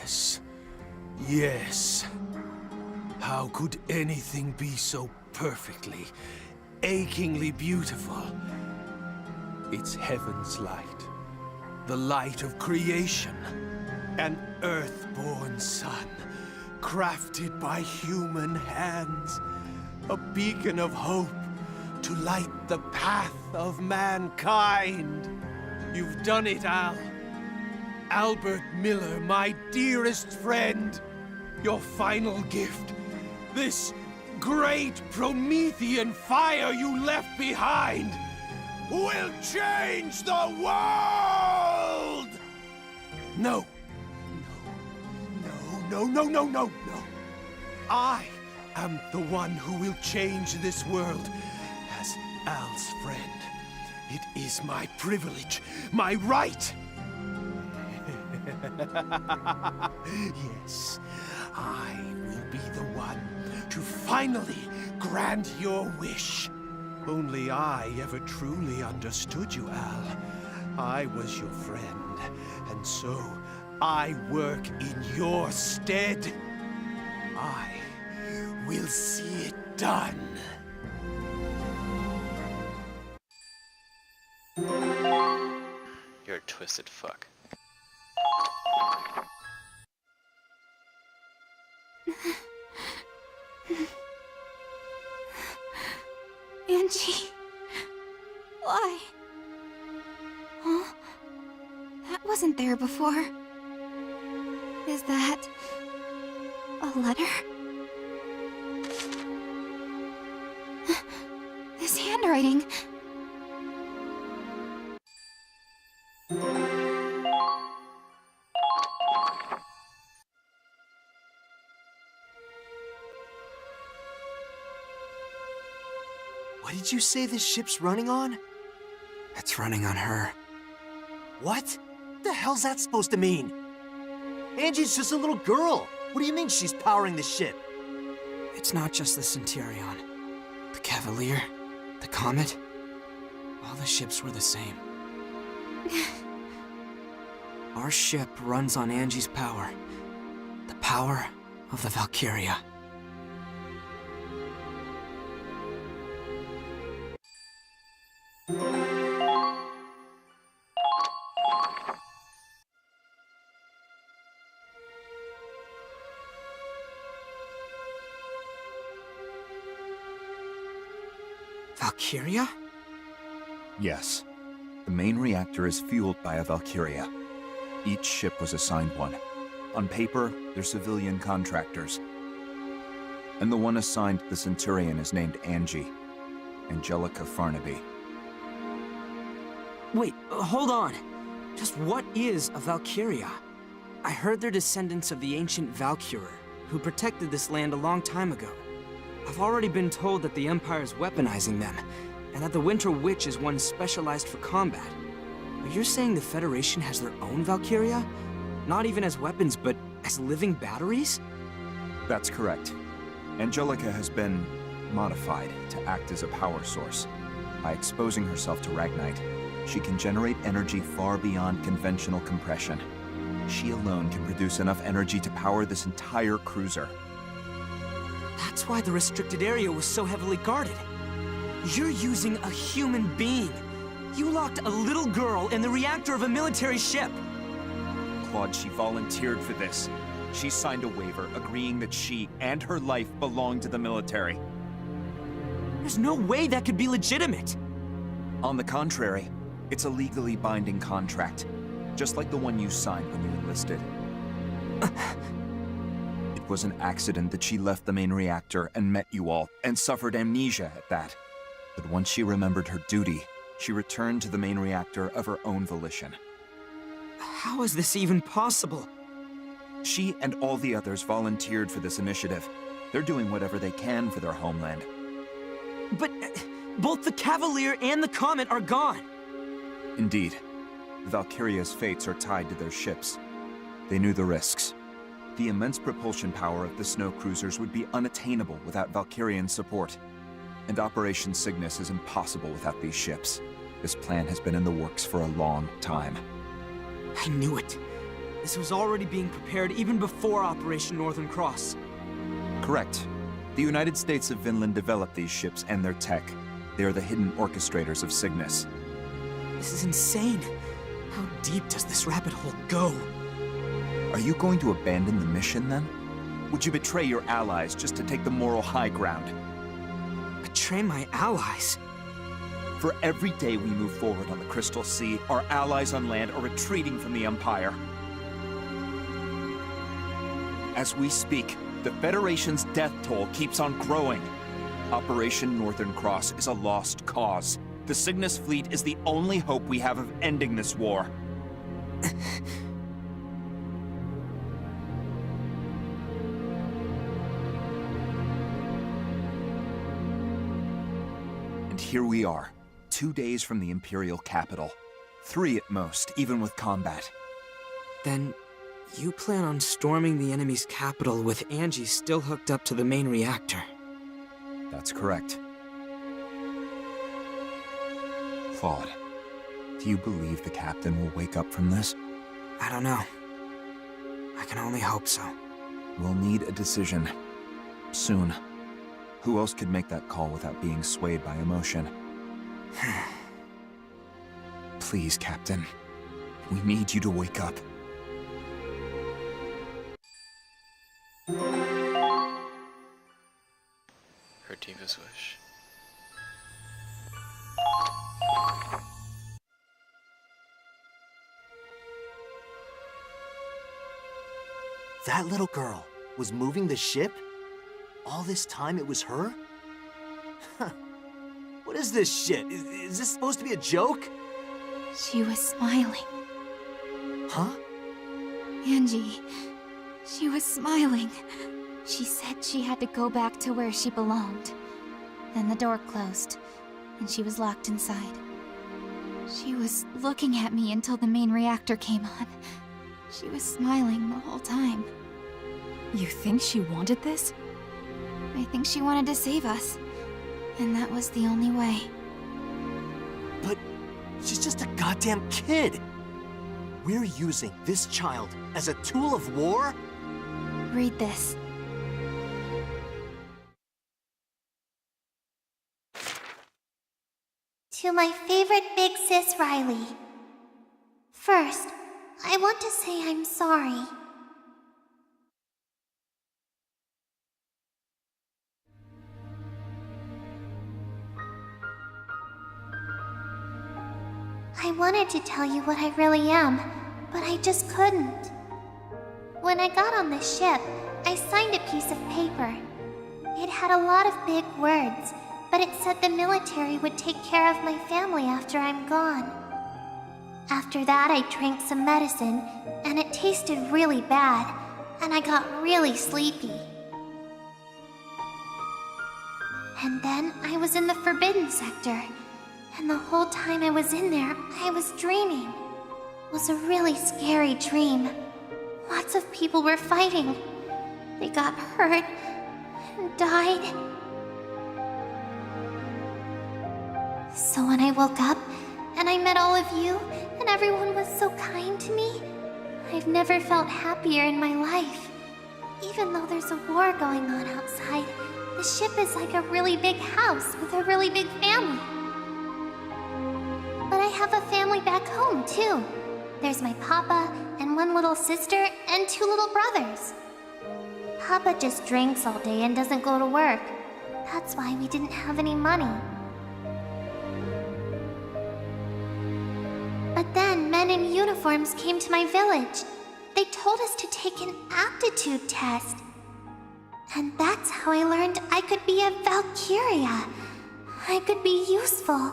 Yes. Yes. How could anything be so perfectly, achingly beautiful? It's heaven's light. The light of creation. An earth-born sun, crafted by human hands. A beacon of hope to light the path of mankind. You've done it, Al. Albert Miller, my dearest friend. Your final gift. This great Promethean fire you left behind will change the world! No. No. I am the one who will change this world as Al's friend. It is my privilege, my right. Yes, I will be the one to finally grant your wish. Only I ever truly understood you, Al. I was your friend, and so I work in your stead. I will see it done. You're a twisted fuck. Angie, why? Huh? That wasn't there before. Is that a letter? This handwriting. What did you say this ship's running on? It's running on her. What? The hell's that supposed to mean? Angie's just a little girl. What do you mean she's powering the ship? It's not just the Centurion. The Cavalier, the Comet, all the ships were the same. Our ship runs on Angie's power. The power of the Valkyria. Valkyria? Yes. The main reactor is fueled by a Valkyria. Each ship was assigned one. On paper, they're civilian contractors. And the one assigned the Centurion is named Angie. Angelica Farnaby. Wait, hold on. Just what is a Valkyria? I heard they're descendants of the ancient Valkyr, who protected this land a long time ago. I've already been told that the Empire's weaponizing them, and that the Winter Witch is one specialized for combat. But you're saying the Federation has their own Valkyria? Not even as weapons, but as living batteries? That's correct. Angelica has been modified to act as a power source. By exposing herself to Ragnite, she can generate energy far beyond conventional compression. She alone can produce enough energy to power this entire cruiser. That's why the restricted area was so heavily guarded. You're using a human being. You locked a little girl in the reactor of a military ship. Claude, she volunteered for this. She signed a waiver agreeing that she and her life belong to the military. There's no way that could be legitimate. On the contrary, it's a legally binding contract, just like the one you signed when you enlisted. It was an accident that she left the main reactor and met you all, and suffered amnesia at that. But once she remembered her duty, she returned to the main reactor of her own volition. How is this even possible? She and all the others volunteered for this initiative. They're doing whatever they can for their homeland. But both the Cavalier and the Comet are gone. Indeed. The Valkyria's fates are tied to their ships. They knew the risks. The immense propulsion power of the snow cruisers would be unattainable without Valkyrian support. And Operation Cygnus is impossible without these ships. This plan has been in the works for a long time. I knew it. This was already being prepared even before Operation Northern Cross. Correct. The United States of Vinland developed these ships and their tech. They are the hidden orchestrators of Cygnus. This is insane. How deep does this rabbit hole go? Are you going to abandon the mission, then? Would you betray your allies just to take the moral high ground? Betray my allies? For every day we move forward on the Crystal Sea, our allies on land are retreating from the Empire. As we speak, the Federation's death toll keeps on growing. Operation Northern Cross is a lost cause. The Cygnus fleet is the only hope we have of ending this war. And here we are, 2 days from the Imperial capital. 3 at most, even with combat. Then, you plan on storming the enemy's capital with Angie still hooked up to the main reactor. That's correct. Claude, do you believe the captain will wake up from this? I don't know. I can only hope so. We'll need a decision. Soon. Who else could make that call without being swayed by emotion? Please, Captain. We need you to wake up. Her deepest wish. That little girl was moving the ship? All this time it was her? What is this shit? Is this supposed to be a joke? She was smiling. Huh? Angie, she was smiling. She said she had to go back to where she belonged. Then the door closed, and she was locked inside. She was looking at me until the main reactor came on. She was smiling the whole time. You think she wanted this? I think she wanted to save us. And that was the only way. But she's just a goddamn kid. We're using this child as a tool of war? Read this. To my favorite big sis Riley. First, I want to say I'm sorry. I wanted to tell you what I really am, but I just couldn't. When I got on the ship, I signed a piece of paper. It had a lot of big words, but it said the military would take care of my family after I'm gone. After that, I drank some medicine, and it tasted really bad, and I got really sleepy. And then I was in the Forbidden Sector, and the whole time I was in there, I was dreaming. It was a really scary dream. Lots of people were fighting. They got hurt and died. So when I woke up, and I met all of you, and everyone was so kind to me, I've never felt happier in my life. Even though there's a war going on outside, the ship is like a really big house with a really big family. But I have a family back home, too. There's my papa, and one little sister, and 2 little brothers. Papa just drinks all day and doesn't go to work. That's why we didn't have any money. But then men in uniforms came to my village. They told us to take an aptitude test. And that's how I learned I could be a Valkyria. I could be useful.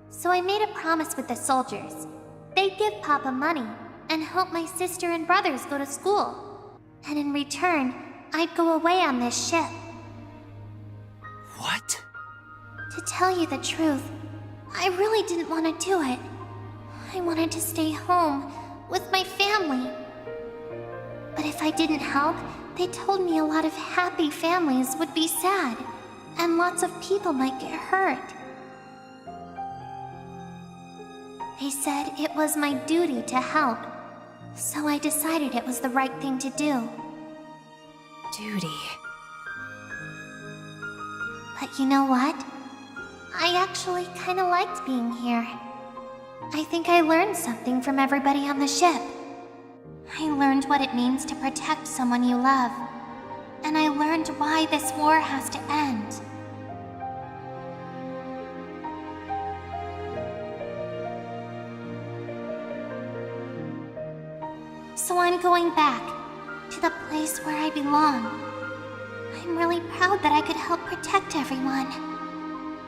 So I made a promise with the soldiers. They'd give Papa money and help my sister and brothers go to school. And in return, I'd go away on this ship. What? To tell you the truth, I really didn't want to do it. I wanted to stay home with my family. But if I didn't help, they told me a lot of happy families would be sad, and lots of people might get hurt. They said it was my duty to help. So I decided it was the right thing to do. Duty. But you know what? I actually kinda liked being here. I think I learned something from everybody on the ship. I learned what it means to protect someone you love. And I learned why this war has to end. So I'm going back to the place where I belong. I'm really proud that I could help protect everyone.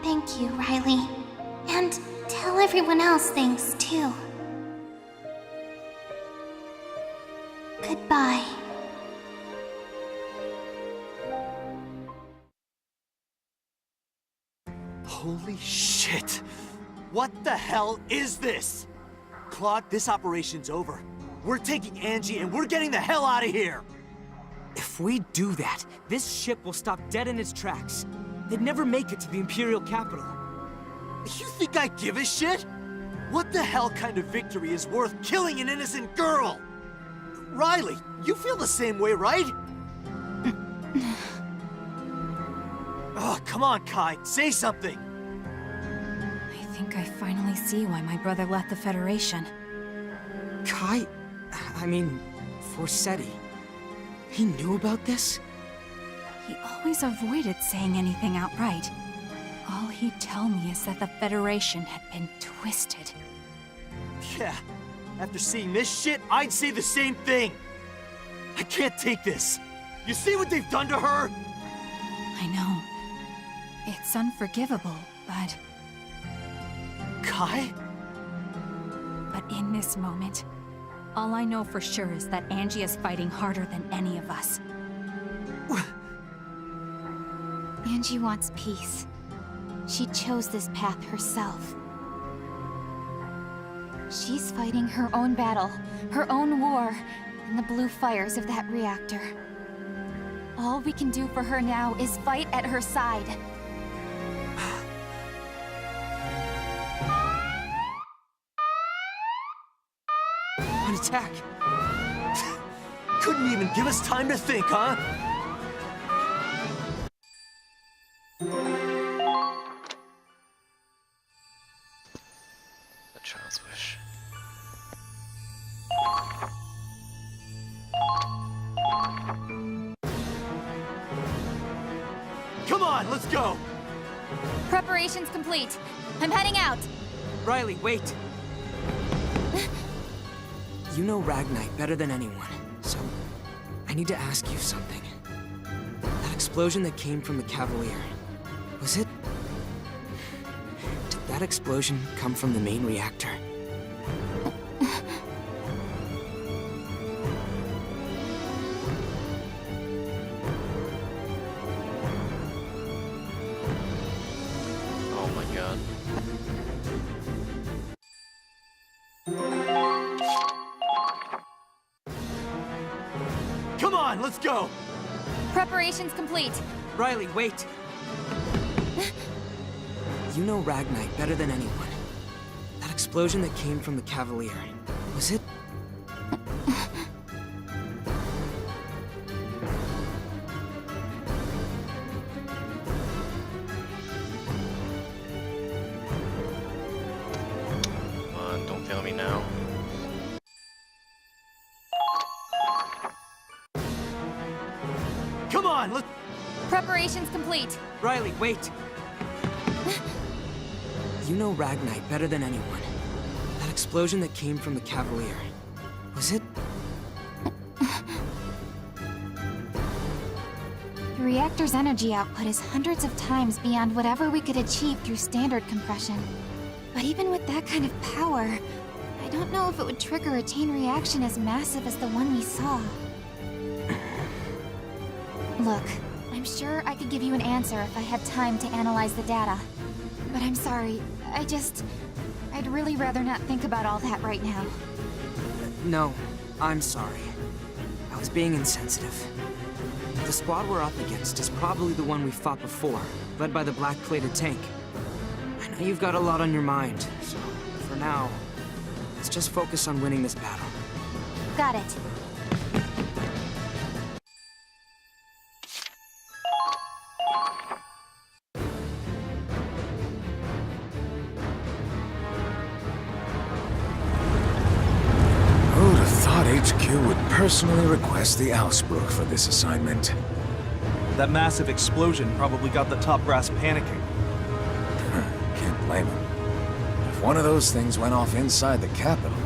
Thank you, Riley. And tell everyone else thanks, too. Goodbye. Holy shit! What the hell is this? Claude, this operation's over. We're taking Angie and we're getting the hell out of here! If we do that, this ship will stop dead in its tracks. They'd never make it to the Imperial capital. You think I give a shit? What the hell kind of victory is worth killing an innocent girl? Riley, you feel the same way, right? Oh, come on, Kai, say something! I think I finally see why my brother left the Federation. Kai? I mean, Forsetti. He knew about this? He always avoided saying anything outright. All he'd tell me is that the Federation had been twisted. Yeah, after seeing this shit, I'd say the same thing! I can't take this! You see what they've done to her? I know. It's unforgivable, but... Kai? But in this moment, all I know for sure is that Angie is fighting harder than any of us. Angie wants peace. She chose this path herself. She's fighting her own battle, her own war, in the blue fires of that reactor. All we can do for her now is fight at her side. An attack! Couldn't even give us time to think, huh? A child's wish. Come on, let's go! Preparations complete. I'm heading out. Riley, wait! You know Ragnite better than anyone, so I need to ask you something. That explosion that came from the Cavalier, was it... Did that explosion come from the main reactor? Oh my god. Come on, let's go! Preparations complete. Riley, wait! You know Ragnite better than anyone. That explosion that came from the Cavalier, was it... Come on, don't fail me now. Come on, let's... Preparations complete. Riley, wait! You know Ragnite better than anyone. That explosion that came from the Cavalier, was it... The reactor's energy output is hundreds of times beyond whatever we could achieve through standard compression. But even with that kind of power, I don't know if it would trigger a chain reaction as massive as the one we saw. Look, I'm sure I could give you an answer if I had time to analyze the data. But I'm sorry, I'd really rather not think about all that right now. No, I'm sorry. I was being insensitive. The squad we're up against is probably the one we fought before, led by the black-plated tank. I know you've got a lot on your mind, so for now, let's just focus on winning this battle. Got it. Who'd have thought HQ would personally request the Ausbruch for this assignment? That massive explosion probably got the top brass panicking. Can't blame him. If one of those things went off inside the capital,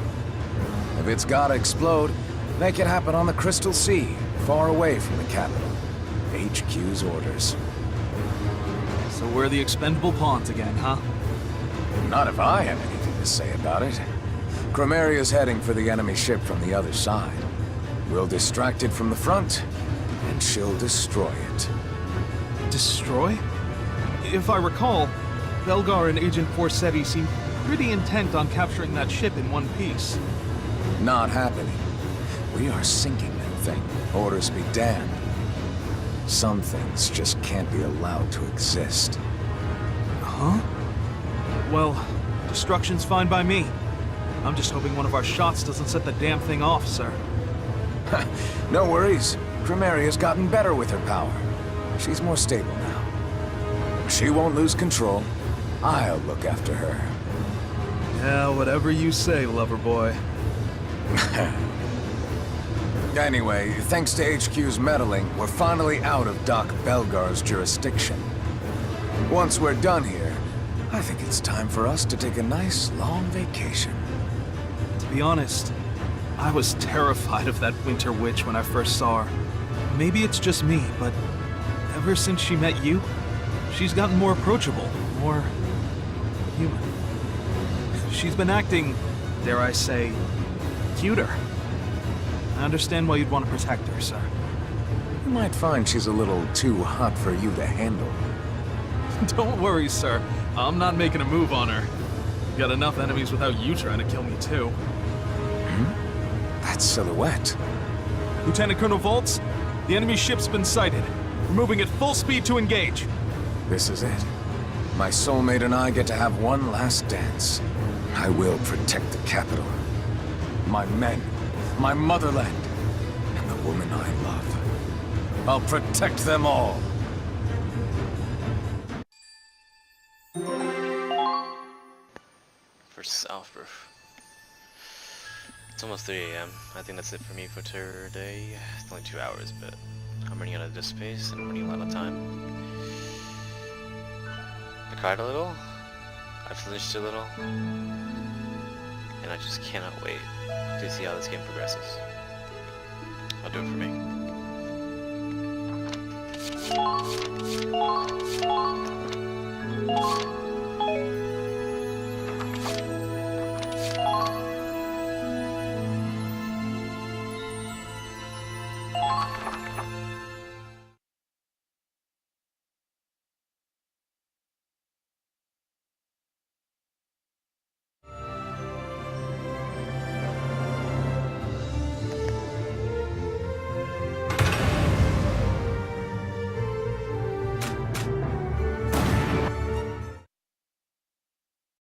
if it's gotta explode, make it happen on the Crystal Sea, far away from the capital. HQ's orders. So we're the expendable pawns again, huh? Not if I have anything to say about it. Crimeria's heading for the enemy ship from the other side. We'll distract it from the front, and she'll destroy it. Destroy? If I recall, Belgar and Agent Forsetti seemed pretty intent on capturing that ship in one piece. Not happening. We are sinking that thing. Orders be damned. Some things just can't be allowed to exist. Huh? Well, destruction's fine by me. I'm just hoping one of our shots doesn't set the damn thing off, sir. No worries. Crimeria's gotten better with her power. She's more stable now. She won't lose control. I'll look after her. Yeah, whatever you say, lover boy. Anyway, thanks to HQ's meddling, we're finally out of Doc Belgar's jurisdiction. Once we're done here, I think it's time for us to take a nice, long vacation. To be honest, I was terrified of that Winter Witch when I first saw her. Maybe it's just me, but ever since she met you, she's gotten more approachable, more human. She's been acting, dare I say, cuter. I understand why you'd want to protect her, sir. You might find she's a little too hot for you to handle. Don't worry, sir. I'm not making a move on her. Got enough enemies without you trying to kill me, too. That silhouette. Lieutenant Colonel Voltz, the enemy ship's been sighted. We're moving at full speed to engage. This is it. My soulmate and I get to have one last dance. I will protect the capital. My men, my motherland, and the woman I love. I'll protect them all. For Southbrook. It's almost 3 AM. I think that's it for me for today. It's only 2 hours, but I'm running out of disk space and I'm running out of time. I cried a little. I flinched a little. And I just cannot wait to see how this game progresses. I'll do it for me.